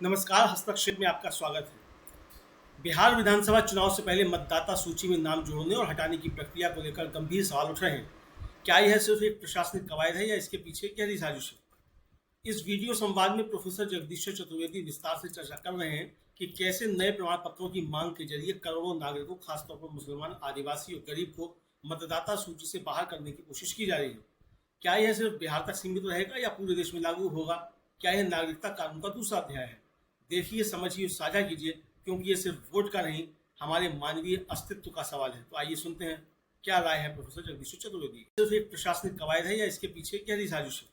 नमस्कार, हस्तक्षेप में आपका स्वागत है। बिहार विधानसभा चुनाव से पहले मतदाता सूची में नाम जोड़ने और हटाने की प्रक्रिया को लेकर गंभीर सवाल उठ रहे हैं। क्या यह सिर्फ एक प्रशासनिक कवायद है या इसके पीछे गहरी साजिश है? इस वीडियो संवाद में प्रोफेसर जगदीश्वर चतुर्वेदी विस्तार से चर्चा कर रहे हैं कि कैसे नए प्रमाण पत्रों की मांग के जरिए करोड़ों नागरिकों, खासतौर पर मुसलमान, आदिवासी और गरीब को मतदाता सूची से बाहर करने की कोशिश की जा रही है। क्या यह सिर्फ बिहार तक सीमित रहेगा या पूरे देश में लागू होगा? क्या यह नागरिकता कानून का दूसरा अध्याय है? देखिए, समझिए, साझा कीजिए, क्योंकि ये सिर्फ वोट का नहीं, हमारे मानवीय अस्तित्व का सवाल है। तो आइए सुनते हैं क्या राय है प्रोफेसर जगदीश्वर चतुर्वेदी। सिर्फ एक प्रशासनिक कवायद है या इसके पीछे गहरी साजिश है?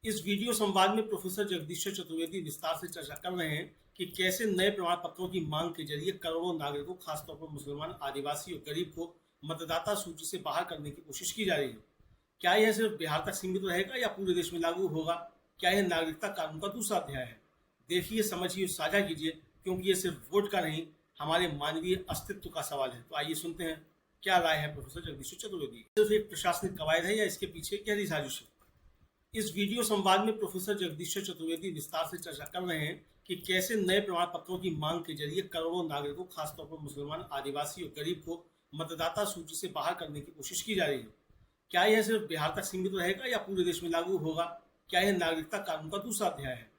इस वीडियो संवाद में प्रोफेसर जगदीश्वर चतुर्वेदी विस्तार से चर्चा कर रहे हैं कि कैसे नए प्रमाण पत्रों की मांग के जरिए करोड़ों नागरिकों, खासतौर पर मुसलमान, आदिवासी और गरीब को मतदाता सूची से बाहर करने की कोशिश की जा रही है। क्या यह सिर्फ बिहार तक सीमित रहेगा या पूरे देश में लागू होगा? क्या यह नागरिकता कानून का दूसरा अध्याय है? देखिए, समझिए, साझा कीजिए, क्योंकि ये सिर्फ वोट का नहीं, हमारे मानवीय अस्तित्व का सवाल है। तो आइए सुनते हैं क्या राय है प्रोफेसर जगदीश्वर चतुर्वेदी। सिर्फ एक प्रशासनिक कवायद है या इसके पीछे गहरी साजिश है? इस वीडियो संवाद में प्रोफेसर जगदीश्वर चतुर्वेदी विस्तार से चर्चा कर रहे हैं कि कैसे नए प्रमाण पत्रों की मांग के जरिए करोड़ों नागरिकों, खासतौर पर मुसलमान, आदिवासी और गरीब को मतदाता सूची से बाहर करने की कोशिश की जा रही है। क्या यह सिर्फ बिहार तक सीमित रहेगा या पूरे देश में लागू होगा? क्या यह नागरिकता कानून का दूसरा अध्याय है?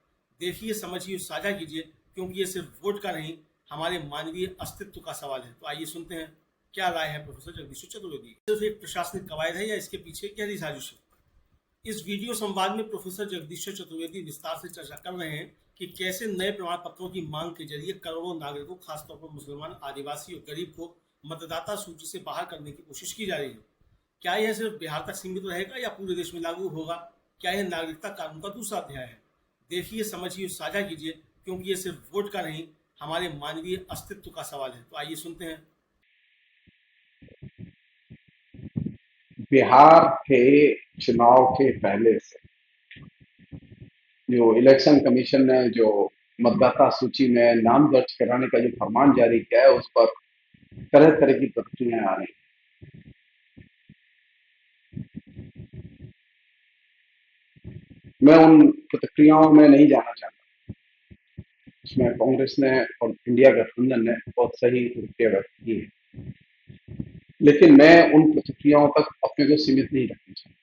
देखिए, समझिए, साझा कीजिए, क्योंकि ये सिर्फ वोट का नहीं, हमारे मानवीय अस्तित्व का सवाल है। तो आइए सुनते हैं क्या राय है प्रोफेसर जगदीश्वर चतुर्वेदी। सिर्फ एक प्रशासनिक कवायद है या इसके पीछे गहरी साजिश है? इस वीडियो संवाद में प्रोफेसर जगदीश्वर चतुर्वेदी विस्तार से चर्चा कर रहे हैं कि कैसे नए प्रमाण पत्रों की मांग के जरिए करोड़ों नागरिकों, खासतौर पर मुसलमान, आदिवासी और गरीब को मतदाता सूची से बाहर करने की कोशिश की जा रही है। क्या यह सिर्फ बिहार तक सीमित रहेगा या पूरे देश में लागू होगा? क्या यह नागरिकता कानून का दूसरा अध्याय है? देखिए, समझिए, साझा कीजिए, क्योंकि ये सिर्फ वोट का नहीं, हमारे मानवीय अस्तित्व का सवाल है। तो आइए सुनते हैं। बिहार के चुनाव के पहले से जो इलेक्शन कमीशन ने जो मतदाता सूची में नाम दर्ज कराने का जो फरमान जारी किया है, उस पर तरह तरह की प्रतिक्रियाएं आ रही हैं। मैं उन प्रतिक्रियाओं में नहीं जाना चाहता। उसमें कांग्रेस ने और इंडिया गठबंधन ने बहुत सही प्रतिक्रिया व्यक्त की है, लेकिन मैं उन प्रतिक्रियाओं तक अपने को सीमित नहीं रखना चाहता।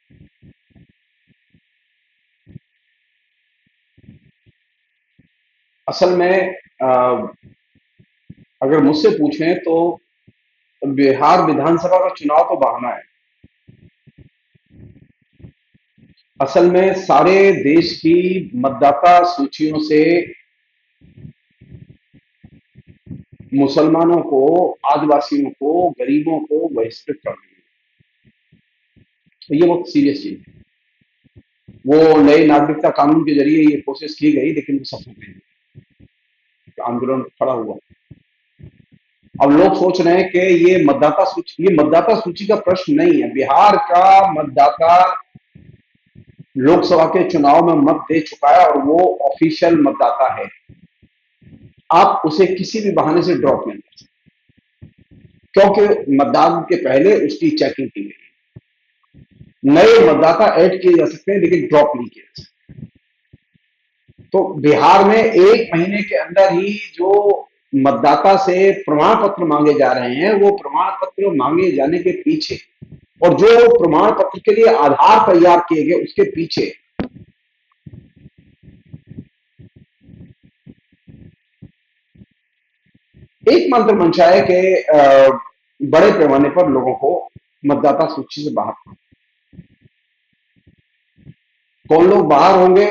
असल में अगर मुझसे पूछें तो बिहार विधानसभा का चुनाव तो बहाना है। असल में सारे देश की मतदाता सूचियों से मुसलमानों को, आदिवासियों को, गरीबों को बहिष्कृत कर देंगे। तो ये बहुत सीरियस चीज है। वो नए नागरिकता कानून के जरिए ये कोशिश की गई, लेकिन वो सफल नहीं हुई। आंदोलन खड़ा हुआ। अब लोग सोच रहे हैं कि ये मतदाता सूची का प्रश्न नहीं है। बिहार का मतदाता लोकसभा के चुनाव में मत दे चुका है और वो ऑफिशियल मतदाता है। आप उसे किसी भी बहाने से ड्रॉप नहीं कर सकते, क्योंकि मतदान के पहले उसकी चेकिंग की गई। नए मतदाता ऐड किए जा सकते हैं, लेकिन ड्रॉप नहीं किए जा सकते। तो बिहार में 1 महीने के अंदर ही जो मतदाता से प्रमाण पत्र मांगे जा रहे हैं, वो प्रमाण पत्र मांगे जाने के पीछे और जो प्रमाण पत्र के लिए आधार तैयार किए गए, उसके पीछे एकमात्र मंशा है कि बड़े पैमाने पर लोगों को मतदाता सूची से बाहर करना। कौन लोग बाहर होंगे,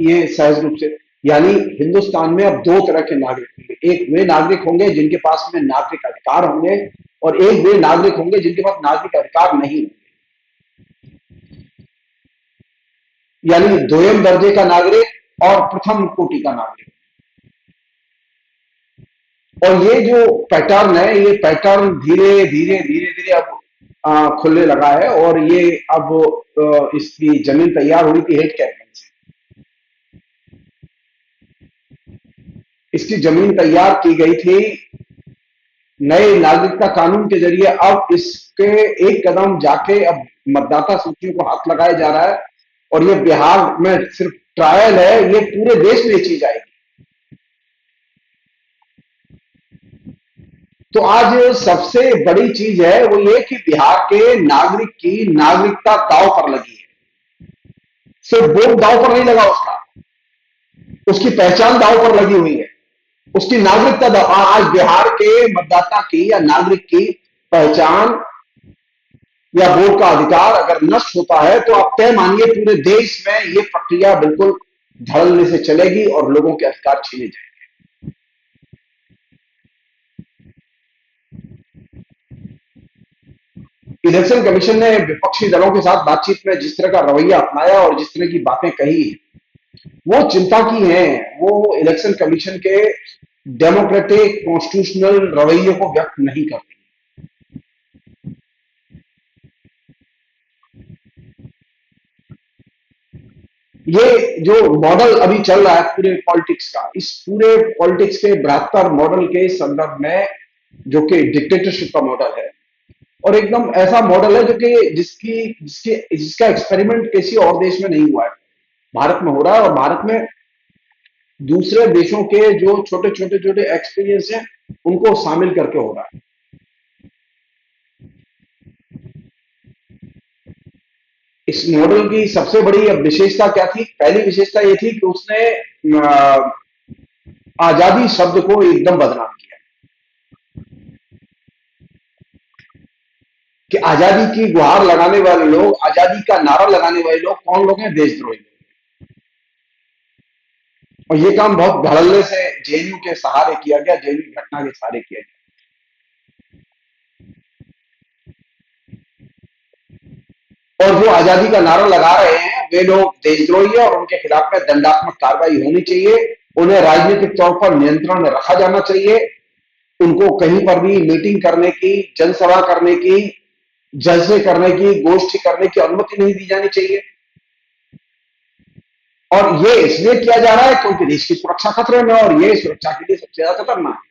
ये सहज रूप से, यानी हिंदुस्तान में अब 2 तरह के नागरिक होंगे। एक वे नागरिक होंगे जिनके पास में नागरिक अधिकार होंगे, और एक वे नागरिक होंगे जिनके पास नागरिक अधिकार नहीं होंगे, यानी द्वितीय दर्जे का नागरिक और प्रथम कोटि का नागरिक। और ये जो पैटर्न है, ये पैटर्न धीरे धीरे धीरे धीरे अब खुलने लगा है। और ये अब इसकी जमीन तैयार हुई थी हेड कैबिनेट से। इसकी जमीन तैयार की गई थी नए नागरिकता कानून के जरिए। अब इसके एक कदम जाके अब मतदाता सूचियों को हाथ लगाया जा रहा है। और ये बिहार में सिर्फ ट्रायल है, ये पूरे देश में ये चीज आएगी। तो आज सबसे बड़ी चीज है वो ये कि बिहार के नागरिक की नागरिकता दांव पर लगी है। सिर्फ वोट दांव पर नहीं लगा, उसकी पहचान दांव पर लगी हुई है, उसकी नागरिकता दांव। आज बिहार के मतदाता की या नागरिक की पहचान या वोट का अधिकार अगर नष्ट होता है तो आप तय मानिए पूरे देश में ये प्रक्रिया बिल्कुल धड़ल्ले से चलेगी और लोगों के अधिकार छीने जाएंगे। इलेक्शन कमीशन ने विपक्षी दलों के साथ बातचीत में जिस तरह का रवैया अपनाया और जिस तरह की बातें कही, वो चिंता की हैं। वो इलेक्शन कमीशन के डेमोक्रेटिक कॉन्स्टिट्यूशनल रवैये को व्यक्त नहीं करती। ये जो मॉडल अभी चल रहा है पूरे पॉलिटिक्स का, इस पूरे पॉलिटिक्स के बृहत्तर मॉडल के संदर्भ में, जो कि डिक्टेटरशिप का मॉडल है और एकदम ऐसा मॉडल है जो कि जिसकी जिसके जिसका एक्सपेरिमेंट किसी और देश में नहीं हुआ है, भारत में हो रहा है। और भारत में दूसरे देशों के जो छोटे छोटे छोटे एक्सपीरियंस हैं उनको शामिल करके हो रहा है। इस मॉडल की सबसे बड़ी अब विशेषता क्या थी? पहली विशेषता ये थी कि उसने आजादी शब्द को एकदम बदनाम किया कि आजादी की गुहार लगाने वाले लोग, आजादी का नारा लगाने वाले लोग कौन लोग हैं? देशद्रोही लोग। और ये काम बहुत धड़ल्ले से जेएनयू के सहारे किया गया, जेएनयू घटना के सहारे किया गया। और जो आजादी का नारा लगा रहे हैं वे लोग देशद्रोही है और उनके खिलाफ में दंडात्मक कार्रवाई होनी चाहिए। उन्हें राजनीतिक तौर पर नियंत्रण में रखा जाना चाहिए। उनको कहीं पर भी मीटिंग करने की, जनसभा करने की, जलसे करने की, गोष्ठी करने की अनुमति नहीं दी जानी चाहिए। और ये इसलिए किया जा रहा है क्योंकि देश की सुरक्षा खतरे में, और ये सुरक्षा के लिए सबसे ज्यादा खतरनाक है।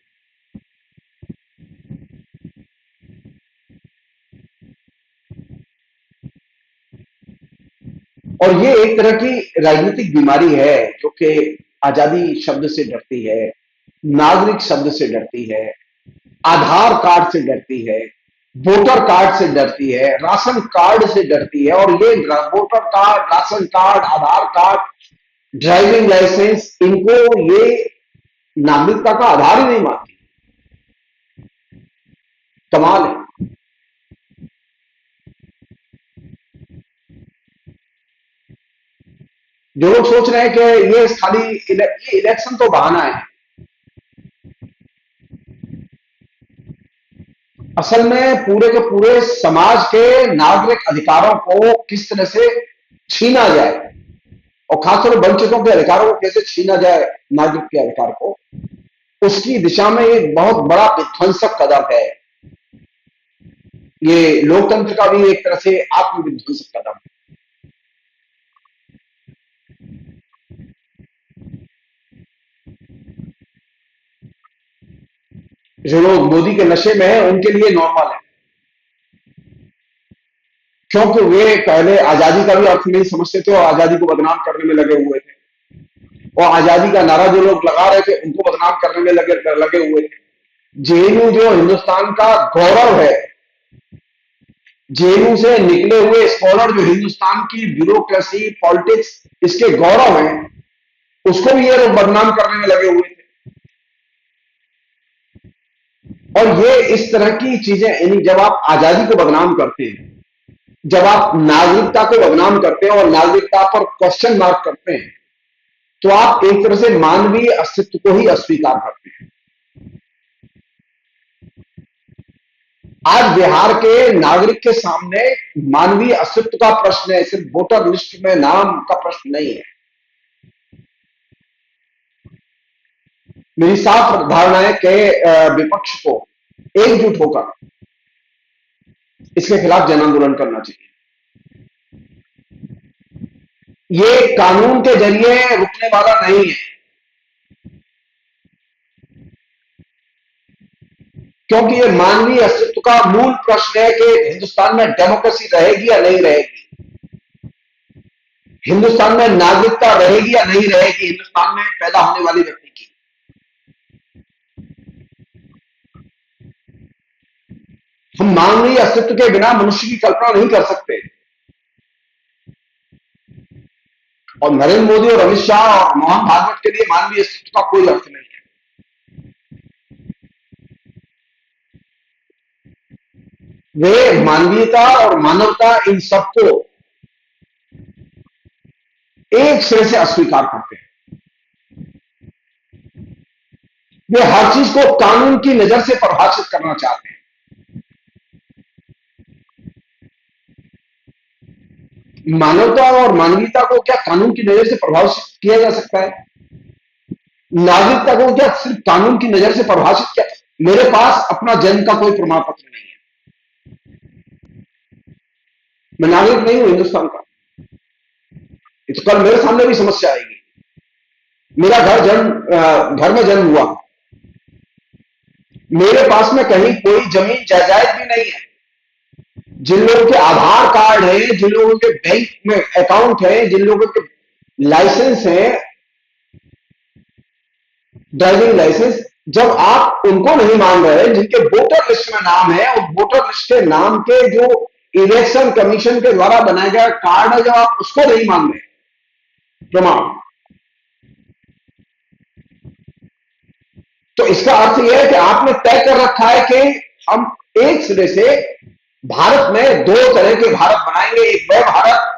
और ये एक तरह की राजनीतिक बीमारी है जो कि आजादी शब्द से डरती है, नागरिक शब्द से डरती है, आधार कार्ड से डरती है, वोटर कार्ड से डरती है, राशन कार्ड से डरती है। और ये वोटर कार्ड, राशन कार्ड, आधार कार्ड, ड्राइविंग लाइसेंस, इनको ये नागरिकता का आधार ही नहीं मानती। कमाल है। जो लोग सोच रहे हैं कि ये खाली ये इलेक्शन तो बहाना है, असल में पूरे के पूरे समाज के नागरिक अधिकारों को किस तरह से छीना जाए और खासतौर पर वंचितों के अधिकारों को कैसे छीना जाए, नागरिक के अधिकार को, उसकी दिशा में एक बहुत बड़ा विध्वंसक कदम है। ये लोकतंत्र का भी एक तरह से आत्मविध्वंसक कदम है। जो लोग मोदी के नशे में हैं उनके लिए नॉर्मल है, क्योंकि वे पहले आजादी का भी अर्थ नहीं समझते थे और आजादी को बदनाम करने में लगे हुए थे। और आजादी का नारा जो लोग लगा रहे थे उनको बदनाम करने में लगे लगे हुए थे। जेएनयू जो हिंदुस्तान का गौरव है, जेएनयू से निकले हुए स्कॉलर जो हिंदुस्तान की ब्यूरोक्रेसी, पॉलिटिक्स, इसके गौरव हैं, उसको भी ये लोग बदनाम करने में लगे हुए थे। और ये इस तरह की चीजें, यानी जब आप आजादी को बदनाम करते हैं, जब आप नागरिकता को बदनाम करते हैं और नागरिकता पर क्वेश्चन मार्क करते हैं, तो आप एक तरह से मानवीय अस्तित्व को ही अस्वीकार करते हैं। आज बिहार के नागरिक के सामने मानवीय अस्तित्व का प्रश्न है, सिर्फ वोटर लिस्ट में नाम का प्रश्न नहीं है। मेरी साफ धारणा है कि विपक्ष को एकजुट होकर इसके खिलाफ जन आंदोलन करना चाहिए। ये कानून के जरिए रुकने वाला नहीं है, क्योंकि ये मानवीय अस्तित्व का मूल प्रश्न है कि हिंदुस्तान में डेमोक्रेसी रहेगी या नहीं रहेगी, हिंदुस्तान में नागरिकता रहेगी या नहीं रहेगी, हिंदुस्तान में पैदा होने वाले व्यक्ति की। हम मानवीय अस्तित्व के बिना मनुष्य की कल्पना नहीं कर सकते। और नरेंद्र मोदी और अमित शाह और मोहन भागवत के लिए मानवीय अस्तित्व का कोई अर्थ नहीं है। वे मानवीयता और मानवता इन सबको एक सिरे से अस्वीकार करते हैं। वे हर चीज को कानून की नजर से परिभाषित करना चाहते हैं। मानवता और मानवीयता को क्या कानून की नजर से प्रभावित किया जा सकता है? नागरिकता को क्या सिर्फ कानून की नजर से परिभाषित किया? मेरे पास अपना जन्म का कोई प्रमाण पत्र नहीं है, मैं नागरिक नहीं हूं हिंदुस्तान का। तो कल मेरे सामने भी समस्या आएगी। मेरा घर में जन्म हुआ, मेरे पास में कहीं कोई जमीन जायदाद भी नहीं है। जिन लोगों के आधार कार्ड है, जिन लोगों के बैंक में अकाउंट है, जिन लोगों के लाइसेंस है, ड्राइविंग लाइसेंस, जब आप उनको नहीं मान रहे, जिनके वोटर लिस्ट में नाम है, और वोटर लिस्ट के नाम के जो इलेक्शन कमीशन के द्वारा बनाया गया कार्ड है, जब आप उसको नहीं मान रहे प्रमाण, तो इसका अर्थ यह है कि आपने तय कर रखा है कि हम एक सिरे से भारत में दो तरह के भारत बनाएंगे। एक वह भारत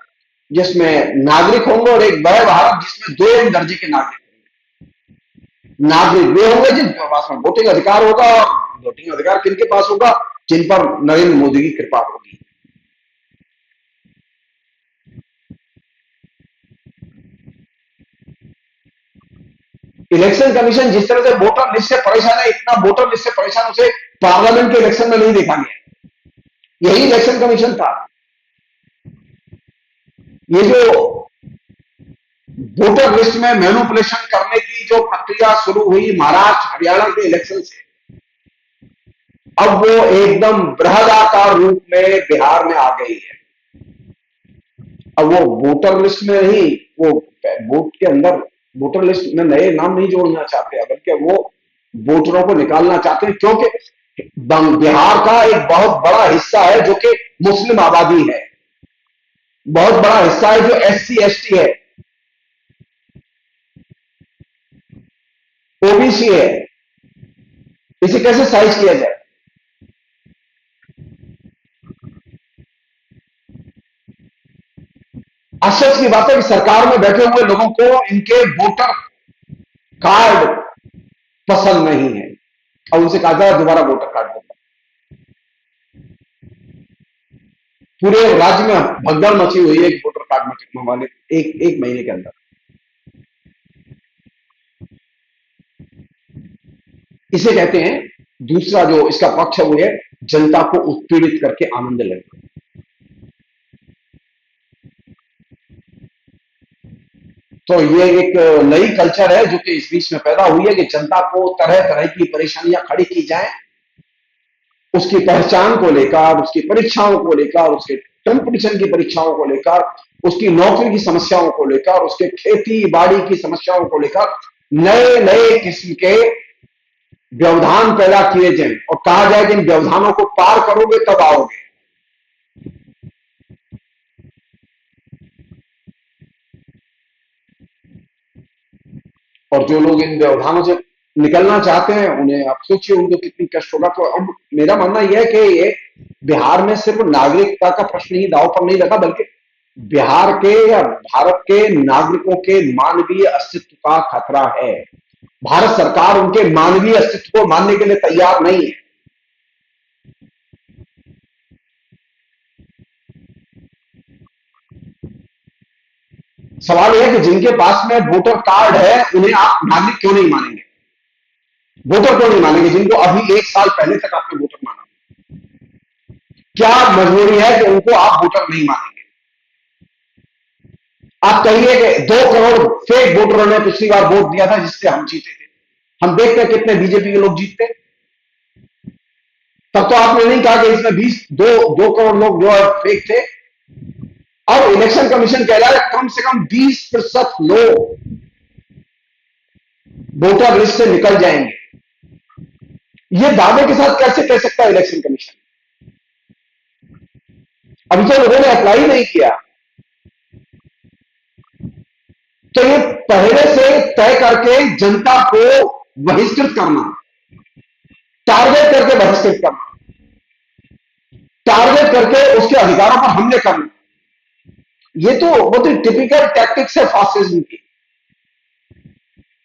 जिसमें नागरिक होंगे और एक वह भारत जिसमें दो दर्जे के नागरिक होंगे। नागरिक वे होंगे जिनके पास में वोटिंग अधिकार होगा, और वोटिंग अधिकार किनके पास होगा? जिन पर नरेंद्र मोदी की कृपा होगी। इलेक्शन कमीशन जिस तरह से वोटर लिस्ट से परेशान है, इतना वोटर लिस्ट से परेशान उसे पार्लियामेंट के इलेक्शन में नहीं देखा गया। यही इलेक्शन कमीशन था। ये जो वोटर लिस्ट में मैनिपुलेशन करने की जो प्रक्रिया शुरू हुई महाराष्ट्र हरियाणा के इलेक्शन से, अब वो एकदम बृहदाकार रूप में बिहार में आ गई है। अब वो वोटर लिस्ट में नहीं, वो वोट के अंदर वोटर लिस्ट में नए नाम नहीं जोड़ना चाहते, बल्कि वो वोटरों को निकालना चाहते हैं, क्योंकि बिहार का एक बहुत बड़ा हिस्सा है जो कि मुस्लिम आबादी है, बहुत बड़ा हिस्सा है जो SC ST है, OBC है। इसे कैसे साइज किया जाए? आश्चर्य की बात है कि सरकार में बैठे हुए लोगों को इनके वोटर कार्ड पसंद नहीं है, और उनसे कहा जाए दोबारा वोटर कार्ड देगा। पूरे राज्य में भगदड़ मची हुई है एक वोटर कार्ड में वाले एक महीने के अंदर। इसे कहते हैं, दूसरा जो इसका पक्ष है वो है जनता को उत्पीड़ित करके आनंद लेना। तो ये एक नई कल्चर है जो कि इस बीच में पैदा हुई है कि जनता को तरह तरह की परेशानियां खड़ी की जाए, उसकी पहचान को लेकर, उसकी परीक्षाओं को लेकर, उसके कंपटीशन की परीक्षाओं को लेकर, उसकी नौकरी की समस्याओं को लेकर, उसके खेती बाड़ी की समस्याओं को लेकर नए नए किस्म के व्यवधान पैदा किए जाए, और कहा जाए कि इन व्यवधानों को पार करोगे तब आओगे। और जो लोग इन व्यवधानों से निकलना चाहते हैं, उन्हें आप सोचिए उनको कितनी कष्ट होगा। तो अब मेरा मानना यह है कि ये बिहार में सिर्फ नागरिकता का प्रश्न ही दांव पर नहीं लगा, बल्कि बिहार के या भारत के नागरिकों के मानवीय अस्तित्व का खतरा है। भारत सरकार उनके मानवीय अस्तित्व को मानने के लिए तैयार नहीं है। सवाल यह है कि जिनके पास में वोटर कार्ड है उन्हें आप नागरिक क्यों नहीं मानेंगे? वोटर क्यों नहीं मानेंगे जिनको अभी 1 साल पहले तक आपने वोटर माना? क्या मजबूरी है कि उनको आप वोटर नहीं मानेंगे? आप कहिए कि 2 करोड़ फेक वोटरों ने पिछली बार वोट दिया था जिससे हम जीते थे। हम देखते हैं कितने बीजेपी के लोग जीतते। तब तो आपने नहीं कहा कि इसमें 2 करोड़ लोग जो है फेक थे। अब इलेक्शन कमीशन कह रहा है कम से कम 20% लोग वोटर लिस्ट से निकल जाएंगे। यह दावे के साथ कैसे कह सकता है इलेक्शन कमीशन? अभी तो लोगों ने अप्लाई नहीं किया, तो ये पहले से तय करके जनता को बहिष्कृत करना, टारगेट करके बहिष्कृत करना, टारगेट करके उसके अधिकारों पर हमले करना, ये तो बहुत ही टिपिकल टैक्टिक्स है फासिज्म की।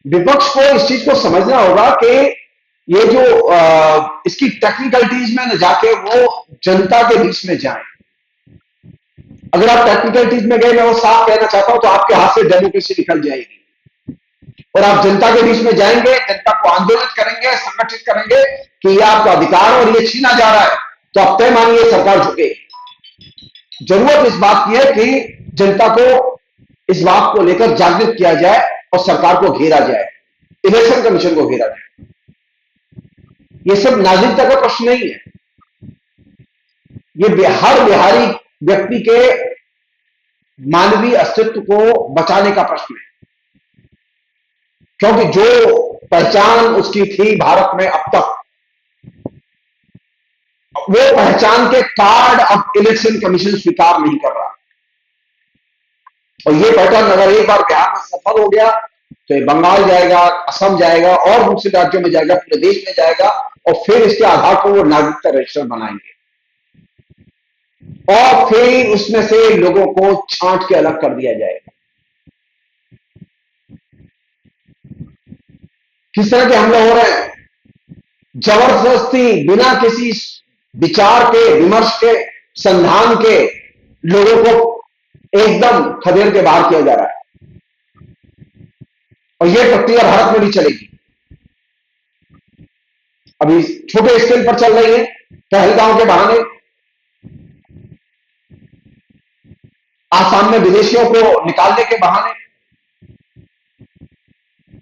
विपक्ष को इस चीज को समझना होगा कि ये जो इसकी टेक्निकलिटीज में न जाके वो जनता के बीच में जाए। अगर आप टेक्निकलिटीज में गए, मैं वो साफ कहना चाहता हूं, तो आपके हाथ से डेमोक्रेसी निकल जाएगी और आप जनता के बीच में जाएंगे, जनता को आंदोलित करेंगे, संगठित करेंगे कि यह आपका अधिकार और ये छीना जा रहा है, तो आप तय मानिए सरकार झुकेगी। जरूरत इस बात की है कि जनता को इस बात को लेकर जागृत किया जाए और सरकार को घेरा जाए, इलेक्शन कमीशन को घेरा जाए। ये सब नागरिकता का प्रश्न नहीं है, ये हर बिहारी व्यक्ति के मानवीय अस्तित्व को बचाने का प्रश्न है, क्योंकि जो पहचान उसकी थी भारत में अब तक, वो पहचान के कार्ड अब इलेक्शन कमीशन स्वीकार नहीं कर रहा। और ये पैटर्न अगर एक बार बिहार में सफल हो गया तो ये बंगाल जाएगा, असम जाएगा और दूसरे राज्यों में जाएगा, पूरे देश में जाएगा, और फिर इसके आधार पर वो नागरिकता रजिस्टर बनाएंगे और फिर उसमें से लोगों को छांट के अलग कर दिया जाएगा। किस तरह के हमले हो रहे हैं, जबरदस्ती बिना किसी विचार के, विमर्श के, संधान के लोगों को एकदम खदेड़ के बाहर किया जा रहा है। और यह प्रक्रिया भारत में भी चलेगी। अभी छोटे स्केल पर चल रही है, पहलगांव के बहाने आसाम में विदेशियों को निकालने के बहाने,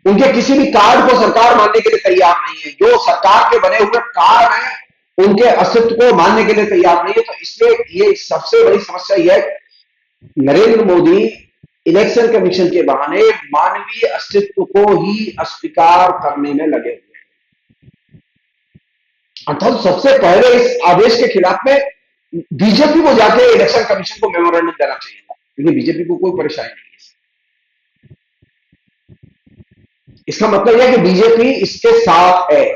उनके किसी भी कार्ड को सरकार मानने के लिए तैयार नहीं है। जो सरकार के बने हुए कार्ड हैं उनके अस्तित्व को मानने के लिए तैयार नहीं है। तो इसलिए ये सबसे बड़ी समस्या यह है, नरेंद्र मोदी इलेक्शन कमीशन के बहाने मानवीय अस्तित्व को ही अस्वीकार करने में लगे हुए हैं। अर्थात सबसे पहले इस आदेश के खिलाफ में बीजेपी को जाके इलेक्शन कमीशन को मेमोरेंडम देना चाहिए था, क्योंकि बीजेपी को कोई परेशानी नहीं है। इसका मतलब यह है कि बीजेपी इसके साथ है,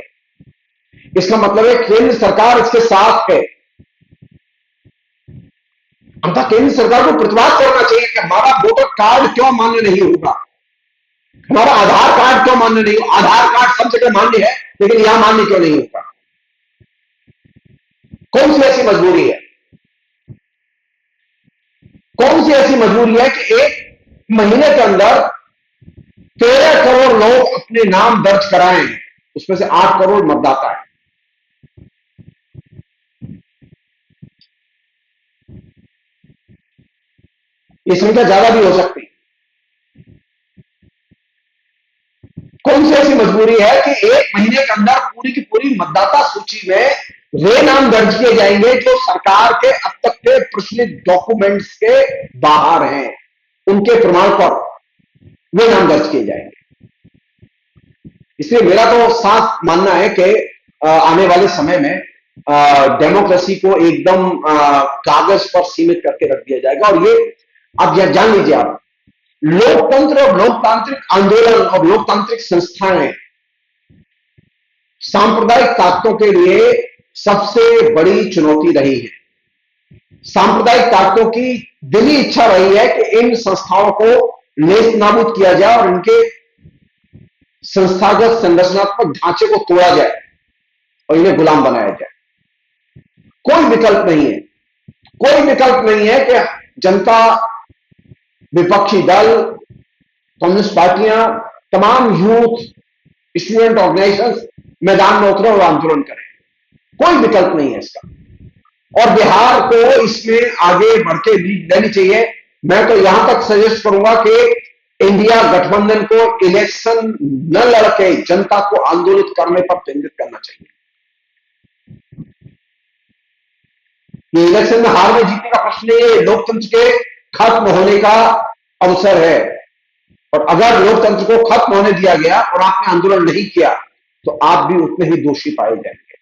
इसका मतलब है केंद्र सरकार इसके साथ है। अर्थात केंद्र सरकार को प्रतिवाद करना चाहिए कि हमारा वोटर कार्ड क्यों मान्य नहीं होगा, हमारा आधार कार्ड क्यों मान्य नहीं होगा। आधार कार्ड सब जगह मान्य है, लेकिन यहां मान्य क्यों नहीं होगा? कौन सी ऐसी मजबूरी है, कौन सी ऐसी मजबूरी है कि एक महीने के अंदर 13 करोड़ लोग अपने नाम दर्ज कराएं, उसमें से 8 करोड़ मतदाता है। ये संख्या ज्यादा भी हो सकती है। कौन सी ऐसी मजबूरी है कि एक महीने के अंदर पूरी की पूरी मतदाता सूची में वे नाम दर्ज किए जाएंगे जो सरकार के अब तक के प्रचलित डॉक्यूमेंट्स के बाहर हैं, उनके प्रमाण पर वे नाम दर्ज किए जाएंगे। इसलिए मेरा तो साफ मानना है कि आने वाले समय में डेमोक्रेसी को एकदम कागज पर सीमित करके रख दिया जाएगा। और ये आप यह जान लीजिए, आप लोकतंत्र और लोकतांत्रिक आंदोलन और लोकतांत्रिक संस्थाएं सांप्रदायिक ताकतों के लिए सबसे बड़ी चुनौती रही है। सांप्रदायिक ताकतों की दिली इच्छा रही है कि इन संस्थाओं को नेस्त नाबूद किया जाए और इनके संस्थागत संरचनात्मक ढांचे को तोड़ा जाए और इन्हें गुलाम बनाया जाए। कोई विकल्प नहीं है, कोई विकल्प नहीं है कि जनता, विपक्षी दल, कम्युनिस्ट पार्टियां, तमाम यूथ, स्टूडेंट ऑर्गेनाइजेशन मैदान में उतरे और आंदोलन करें। कोई विकल्प नहीं है इसका, और बिहार को इसमें आगे बढ़ के लीड लेनी चाहिए। मैं तो यहां तक सजेस्ट करूंगा कि इंडिया गठबंधन को इलेक्शन न लड़के जनता को आंदोलित करने पर केंद्रित करना चाहिए। ये इलेक्शन में हार में जीतने का प्रश्न नहीं है, लोकतंत्र के खत्म होने का अवसर है। और अगर लोकतंत्र को खत्म होने दिया गया और आपने आंदोलन नहीं किया तो आप भी उतने ही दोषी पाए जाएंगे।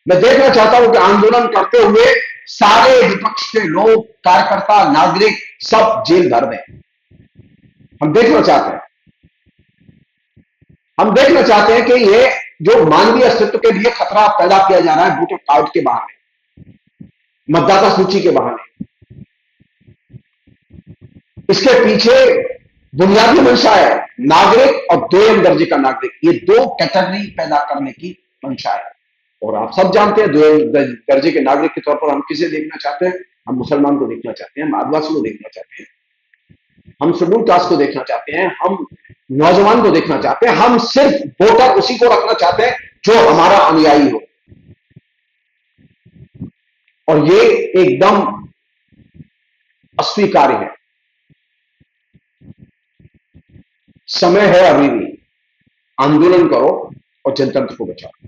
मैं देखना चाहता हूं कि आंदोलन करते हुए सारे विपक्ष के लोग, कार्यकर्ता, नागरिक सब जेल भर दें। हम देखना चाहते हैं, हम देखना चाहते हैं कि ये जो मानवीय अस्तित्व के लिए खतरा पैदा किया जा रहा है वोटर कार्ड के बहाने, मतदाता सूची के बहाने, इसके पीछे बुनियादी मंशा है नागरिक और दोयम दर्जे का नागरिक, ये दो कैटेगरी पैदा करने की मंशा है। और आप सब जानते हैं दोयम दर्जे के नागरिक के तौर पर हम किसे देखना चाहते हैं? हम मुसलमान को देखना चाहते हैं, हम आदिवासी को देखना चाहते हैं, हम शेड्यूल कास्ट को देखना चाहते हैं, हम नौजवान को देखना चाहते हैं, हम सिर्फ वोटर उसी को रखना चाहते हैं जो हमारा अनुयायी हो। और ये एकदम अस्वीकार्य है। समय है अभी भी, आंदोलन करो और जनतंत्र को बचाओ।